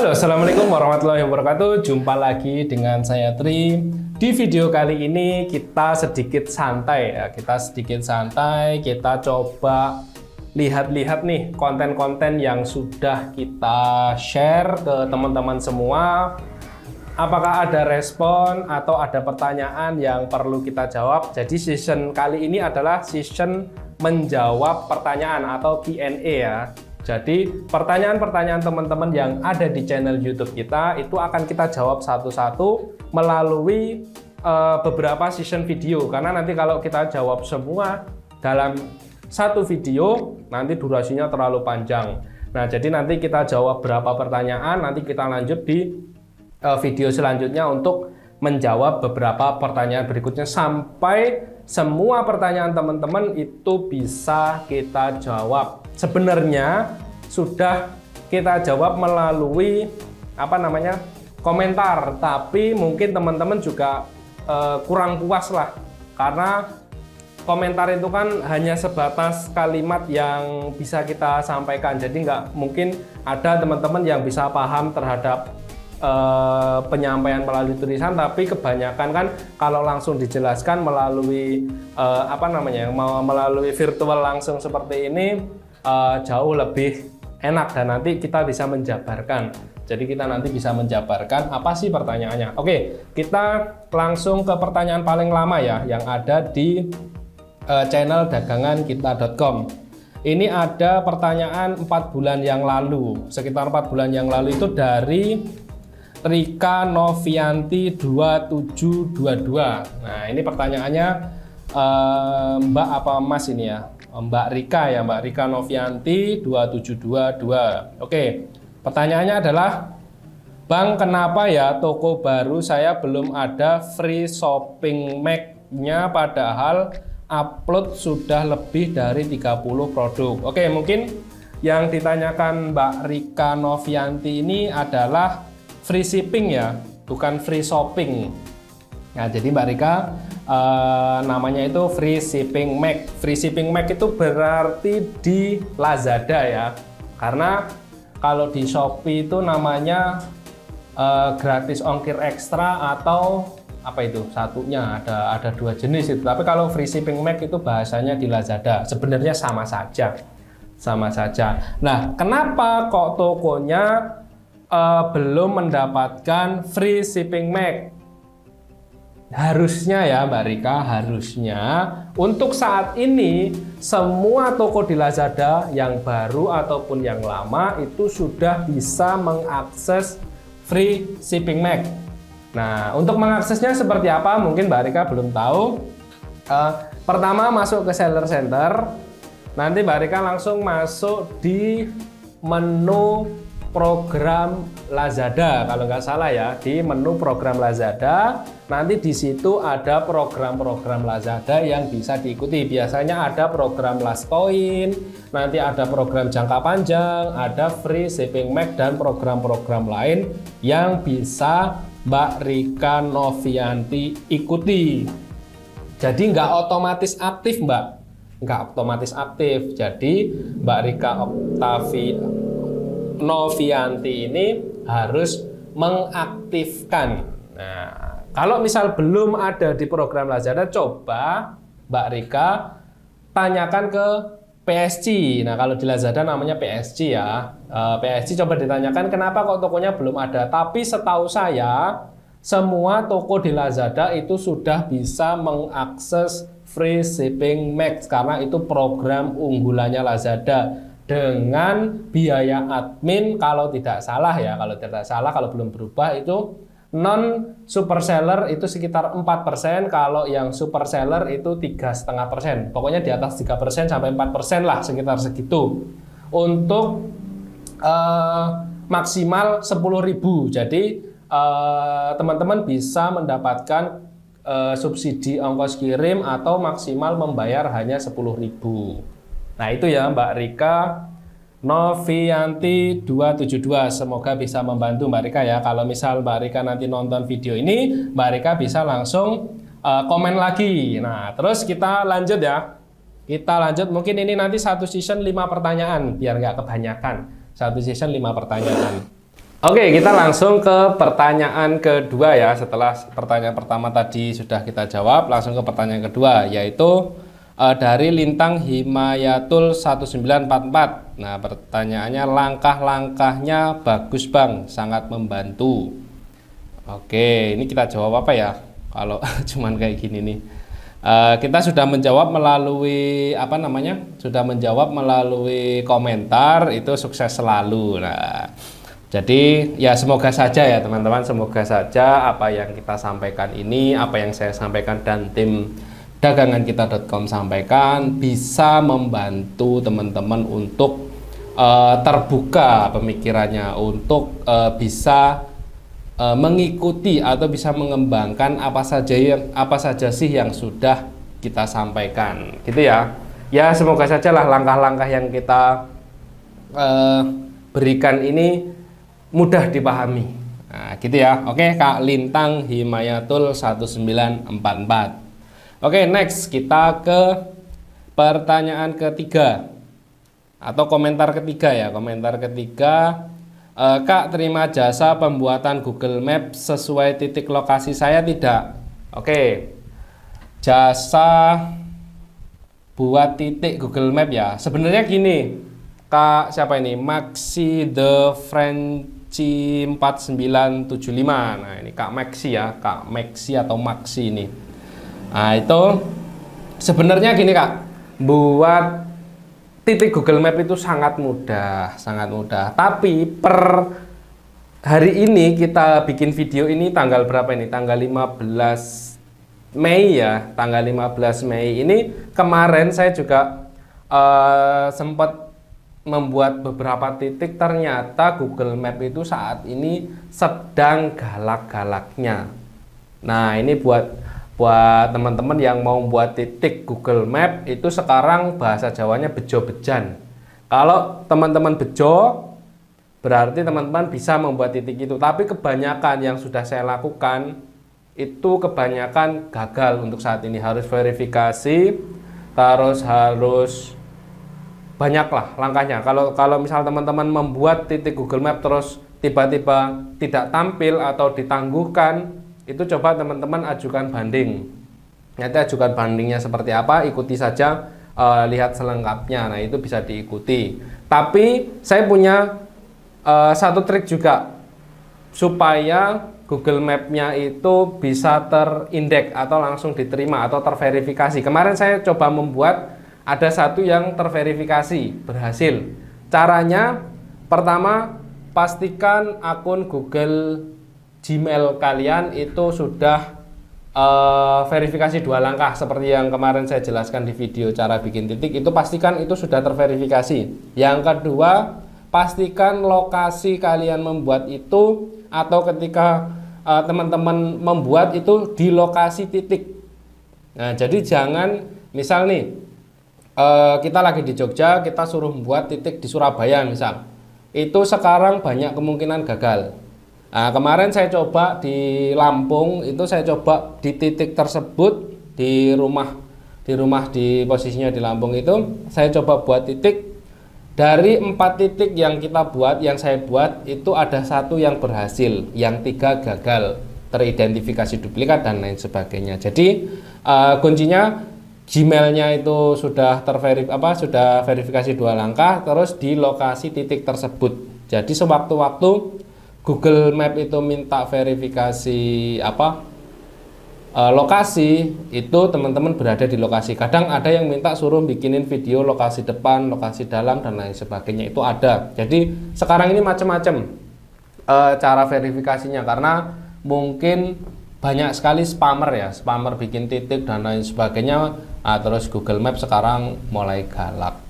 Halo, Assalamualaikum warahmatullahi wabarakatuh. Jumpa lagi dengan saya Tri. Di video kali ini kita sedikit santai ya. Kita coba lihat-lihat nih konten-konten yang sudah kita share ke teman-teman semua. Apakah ada respon atau ada pertanyaan yang perlu kita jawab? Jadi season kali ini adalah season menjawab pertanyaan atau Q&A ya. Jadi pertanyaan-pertanyaan teman-teman yang ada di channel YouTube kita itu akan kita jawab satu-satu melalui beberapa season video. Karena nanti kalau kita jawab semua dalam satu video, nanti durasinya terlalu panjang. Nah, jadi nanti kita jawab berapa pertanyaan, nanti kita lanjut di video selanjutnya untuk menjawab beberapa pertanyaan berikutnya sampai semua pertanyaan teman-teman itu bisa kita jawab. Sebenarnya sudah kita jawab melalui komentar, tapi mungkin teman-teman juga kurang puas lah, karena komentar itu kan hanya sebatas kalimat yang bisa kita sampaikan. Jadi nggak mungkin ada teman-teman yang bisa paham terhadap penyampaian melalui tulisan, tapi kebanyakan kan kalau langsung dijelaskan melalui melalui virtual langsung seperti ini jauh lebih enak dan nanti kita bisa menjabarkan. Jadi kita nanti bisa menjabarkan apa sih pertanyaannya. Oke, kita langsung ke pertanyaan paling lama ya yang ada di channel dagangankita.com. Ini ada pertanyaan 4 bulan yang lalu, sekitar 4 bulan yang lalu, itu dari Rika Novianti 2722. Nah, ini pertanyaannya Mbak apa Mas ini ya? Mbak Rika ya, Mbak Rika Novianti 2722. Oke, pertanyaannya adalah, Bang, kenapa ya toko baru saya belum ada free shopping mag-nya padahal upload sudah lebih dari 30 produk. Oke, mungkin yang ditanyakan Mbak Rika Novianti ini adalah free shipping ya, bukan free shopping. Nah, jadi Mbak Rika namanya itu free shipping mag. Free shipping mag itu berarti di Lazada ya, karena kalau di Shopee itu namanya gratis ongkir ekstra atau apa itu satunya, ada 2 jenis itu. Tapi kalau free shipping mag itu bahasanya di Lazada, sebenarnya sama saja. Nah, kenapa kok tokonya belum mendapatkan free shipping mag? Harusnya ya Mbak Rika, harusnya untuk saat ini semua toko di Lazada yang baru ataupun yang lama itu sudah bisa mengakses free shipping mag. Nah, untuk mengaksesnya seperti apa mungkin Mbak Rika belum tahu. Pertama, masuk ke seller center. Nanti Mbak Rika langsung masuk di menu program Lazada, kalau nggak salah ya, di menu program Lazada. Nanti di situ ada program-program Lazada yang bisa diikuti. Biasanya ada program last coin, nanti ada program jangka panjang, ada free shipping mag, dan program-program lain yang bisa Mbak Rika Novianti ikuti. Jadi nggak otomatis aktif, Mbak. Nggak otomatis aktif. Jadi Mbak Rika Novianti ini harus mengaktifkan. Nah, kalau misal belum ada di program Lazada, coba Mbak Rika tanyakan ke PSG. Nah, kalau di Lazada namanya PSG ya. PSG coba ditanyakan kenapa kok tokonya belum ada. Tapi setahu saya semua toko di Lazada itu sudah bisa mengakses free shipping mag karena itu program unggulannya Lazada. Dengan biaya admin kalau tidak salah ya, kalau belum berubah itu non super seller itu sekitar 4%, kalau yang super seller itu 3,5%. Pokoknya di atas 3% sampai 4% lah, sekitar segitu. Untuk maksimal 10.000. Jadi teman-teman bisa mendapatkan subsidi ongkos kirim atau maksimal membayar hanya 10.000. Nah, itu ya Mbak Rika Novianti 272. Semoga bisa membantu Mbak Rika ya. Kalau misal Mbak Rika nanti nonton video ini, Mbak Rika bisa langsung komen lagi. Nah, terus kita lanjut ya. Kita lanjut, mungkin ini nanti satu season 5 pertanyaan biar nggak kebanyakan. Satu season 5 pertanyaan. Oke, kita langsung ke pertanyaan kedua ya. Setelah pertanyaan pertama tadi sudah kita jawab, langsung ke pertanyaan kedua, yaitu dari Lintang Himayatul 1944. Nah, pertanyaannya, langkah-langkahnya bagus Bang, sangat membantu. Oke, ini kita jawab apa ya? Kalau cuman kayak gini nih. Kita sudah menjawab melalui apa namanya? Sudah menjawab melalui komentar, itu sukses selalu. Nah, jadi ya semoga saja ya teman-teman, semoga saja apa yang kita sampaikan ini, apa yang saya sampaikan dan tim dagangankita.com sampaikan bisa membantu teman-teman untuk terbuka pemikirannya, untuk bisa mengikuti atau bisa mengembangkan apa saja sih yang sudah kita sampaikan, gitu ya. Ya semoga saja lah langkah-langkah yang kita berikan ini mudah dipahami. Nah, gitu ya. Oke, Kak Lintang Himayatul 1944. Oke, next kita ke pertanyaan ketiga atau komentar ketiga ya. Komentar ketiga, Kak, terima jasa pembuatan Google Map sesuai titik lokasi saya tidak? Oke. Jasa buat titik Google Map ya. Sebenarnya gini, Kak siapa ini? Maxi the French 4975. Nah, ini Kak Maxi ya, Kak Maxi atau Maxi ini. Nah, itu sebenarnya gini Kak, buat titik Google Map itu sangat mudah, sangat mudah. Tapi per hari ini kita bikin video ini tanggal berapa ini? Tanggal 15 Mei ya, tanggal 15 Mei ini. Kemarin saya juga sempat membuat beberapa titik, ternyata Google Map itu saat ini sedang galak-galaknya. Nah, ini buat teman-teman yang mau buat titik Google Map itu sekarang bahasa Jawanya bejo-bejan. Kalau teman-teman bejo, berarti teman-teman bisa membuat titik itu. Tapi kebanyakan yang sudah saya lakukan itu kebanyakan gagal untuk saat ini. Harus verifikasi, terus harus banyaklah langkahnya. Kalau misal teman-teman membuat titik Google Map terus tiba-tiba tidak tampil atau ditangguhkan, itu coba teman-teman ajukan banding. Nanti ajukan bandingnya seperti apa, ikuti saja, lihat selengkapnya. Nah, itu bisa diikuti. Tapi saya punya satu trik juga supaya Google Map-nya itu bisa terindeks atau langsung diterima atau terverifikasi. Kemarin saya coba membuat ada satu yang terverifikasi berhasil. Caranya pertama, pastikan akun Google Gmail kalian itu sudah verifikasi 2 langkah seperti yang kemarin saya jelaskan di video cara bikin titik. Itu pastikan itu sudah terverifikasi. Yang kedua, pastikan lokasi kalian membuat itu atau ketika teman-teman membuat itu di lokasi titik. Nah, jadi jangan misal nih kita lagi di Jogja, kita suruh membuat titik di Surabaya misal, itu sekarang banyak kemungkinan gagal. Nah, kemarin saya coba di Lampung, itu saya coba di titik tersebut di rumah di posisinya di Lampung itu, saya coba buat titik. Dari 4 titik yang kita buat, yang saya buat itu ada 1 yang berhasil, yang 3 gagal, teridentifikasi duplikat dan lain sebagainya. Jadi kuncinya Gmailnya itu sudah sudah verifikasi 2 langkah, terus di lokasi titik tersebut. Jadi sewaktu-waktu Google Map itu minta verifikasi lokasi, itu teman-teman berada di lokasi. Kadang ada yang minta suruh bikinin video lokasi depan, lokasi dalam dan lain sebagainya, itu ada. Jadi sekarang ini macam-macam cara verifikasinya, karena mungkin banyak sekali spammer bikin titik dan lain sebagainya. Terus Google Map sekarang mulai galak.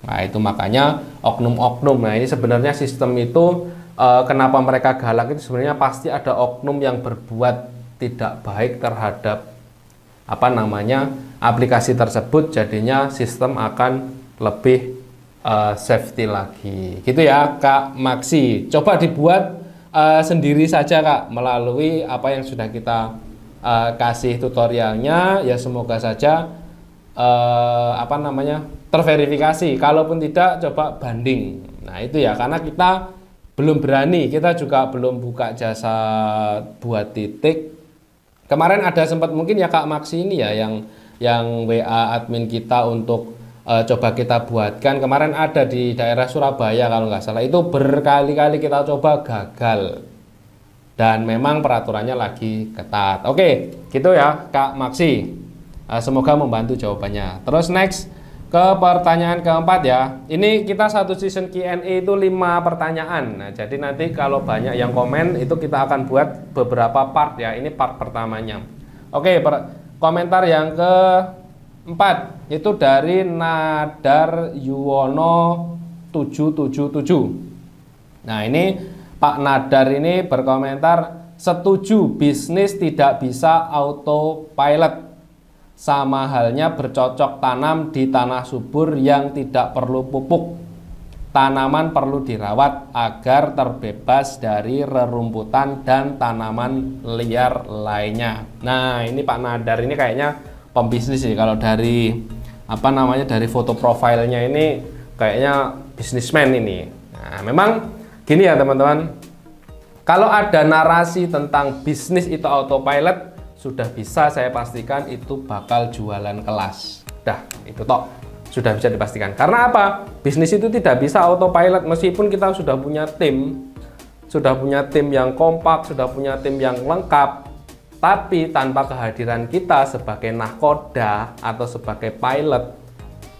Nah, itu makanya oknum-oknum. Nah, ini sebenarnya sistem itu kenapa mereka galak itu sebenarnya pasti ada oknum yang berbuat tidak baik terhadap aplikasi tersebut, jadinya sistem akan lebih safety lagi. Gitu ya, Kak Maxi. Coba dibuat sendiri saja Kak, melalui apa yang sudah kita kasih tutorialnya. Ya semoga saja terverifikasi. Kalaupun tidak, coba banding. Nah itu ya, karena kita belum berani, kita juga belum buka jasa buat titik. Kemarin ada sempat mungkin ya Kak Maksi ini ya yang WA admin kita untuk coba kita buatkan. Kemarin ada di daerah Surabaya kalau nggak salah, itu berkali-kali kita coba gagal. Dan memang peraturannya lagi ketat. Oke, gitu ya Kak Maksi. Semoga membantu jawabannya. Terus next ke pertanyaan keempat ya. Ini kita satu season Q&A itu 5 pertanyaan. Nah, jadi nanti kalau banyak yang komen itu kita akan buat beberapa part ya. Ini part pertamanya. Oke, komentar yang keempat itu dari Nadar Yuwono 777. Nah, ini Pak Nadar ini berkomentar, setuju bisnis tidak bisa autopilot. Sama halnya bercocok tanam di tanah subur yang tidak perlu pupuk. Tanaman perlu dirawat agar terbebas dari rerumputan dan tanaman liar lainnya. Nah, ini Pak Nadar ini kayaknya pembisnis sih. Kalau dari dari foto profilnya ini kayaknya bisnismen ini. Nah, memang gini ya teman-teman. Kalau ada narasi tentang bisnis itu autopilot, sudah bisa saya pastikan itu bakal jualan kelas. Dah, itu tok. Sudah bisa dipastikan. Karena apa? Bisnis itu tidak bisa autopilot meskipun kita sudah punya tim yang kompak, sudah punya tim yang lengkap. Tapi tanpa kehadiran kita sebagai nahkoda atau sebagai pilot,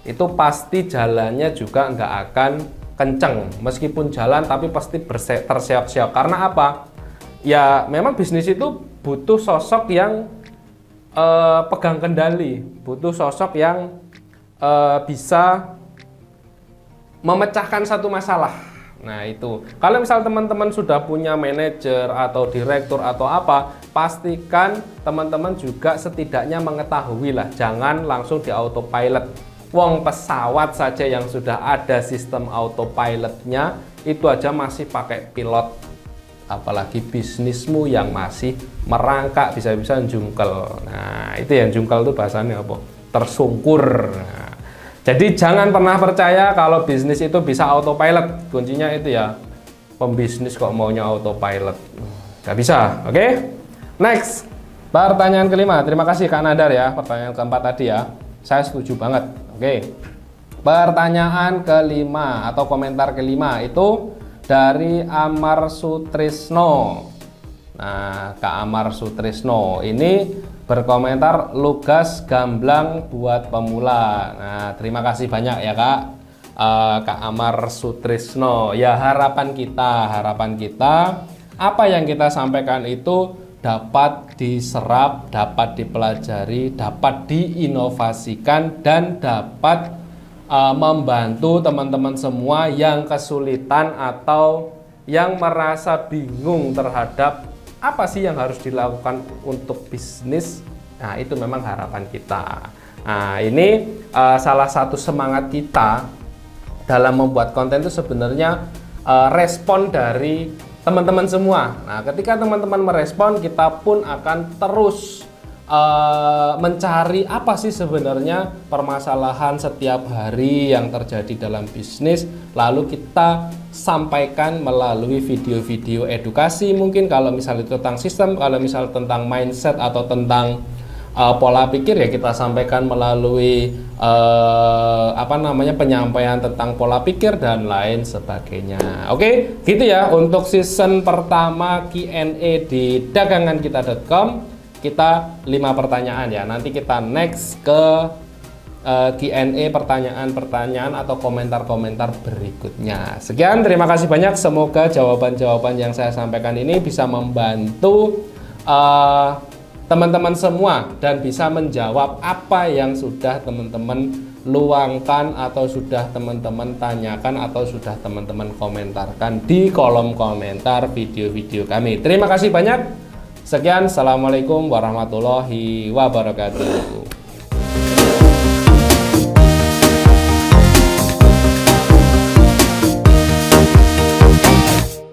itu pasti jalannya juga nggak akan kenceng. Meskipun jalan tapi pasti terseok-seok. Karena apa? Ya memang bisnis itu butuh sosok yang pegang kendali, butuh sosok yang bisa memecahkan satu masalah. Nah itu, kalau misal teman-teman sudah punya manajer atau direktur atau apa, pastikan teman-teman juga setidaknya mengetahui lah, jangan langsung di autopilot. Wong pesawat saja yang sudah ada sistem autopilotnya, itu aja masih pakai pilot. Apalagi bisnismu yang masih merangkak, bisa-bisa jungkel. Nah, itu yang jungkel itu bahasanya apa? Tersungkur. Nah, jadi jangan pernah percaya kalau bisnis itu bisa autopilot. Kuncinya itu ya, pembisnis kok maunya autopilot. Gak bisa, oke? Next, pertanyaan kelima. Terima kasih Kak Nadar ya, pertanyaan keempat tadi ya. Saya setuju banget, oke? Pertanyaan kelima atau komentar kelima itu dari Amar Sutrisno. Nah, Kak Amar Sutrisno ini berkomentar, lugas gamblang buat pemula. Nah, terima kasih banyak ya Kak Amar Sutrisno. Ya harapan kita apa yang kita sampaikan itu dapat diserap, dapat dipelajari, dapat diinovasikan dan dapat membantu teman-teman semua yang kesulitan atau yang merasa bingung terhadap apa sih yang harus dilakukan untuk bisnis. Nah, itu memang harapan kita. Nah, ini salah satu semangat kita dalam membuat konten itu sebenarnya respon dari teman-teman semua. Nah, ketika teman-teman merespon, kita pun akan terus mencari apa sih sebenarnya permasalahan setiap hari yang terjadi dalam bisnis, lalu kita sampaikan melalui video-video edukasi, mungkin kalau misalnya tentang sistem, kalau misalnya tentang mindset atau tentang pola pikir ya kita sampaikan melalui penyampaian tentang pola pikir dan lain sebagainya. Oke, gitu ya untuk season pertama Q&A di dagangankita.com. Kita 5 pertanyaan ya. Nanti kita next ke Q&A, pertanyaan-pertanyaan atau komentar-komentar berikutnya. Sekian, terima kasih banyak. Semoga jawaban-jawaban yang saya sampaikan ini bisa membantu teman-teman semua dan bisa menjawab apa yang sudah teman-teman luangkan atau sudah teman-teman tanyakan atau sudah teman-teman komentarkan di kolom komentar video-video kami. Terima kasih banyak. Sekian, assalamualaikum warahmatullahi wabarakatuh.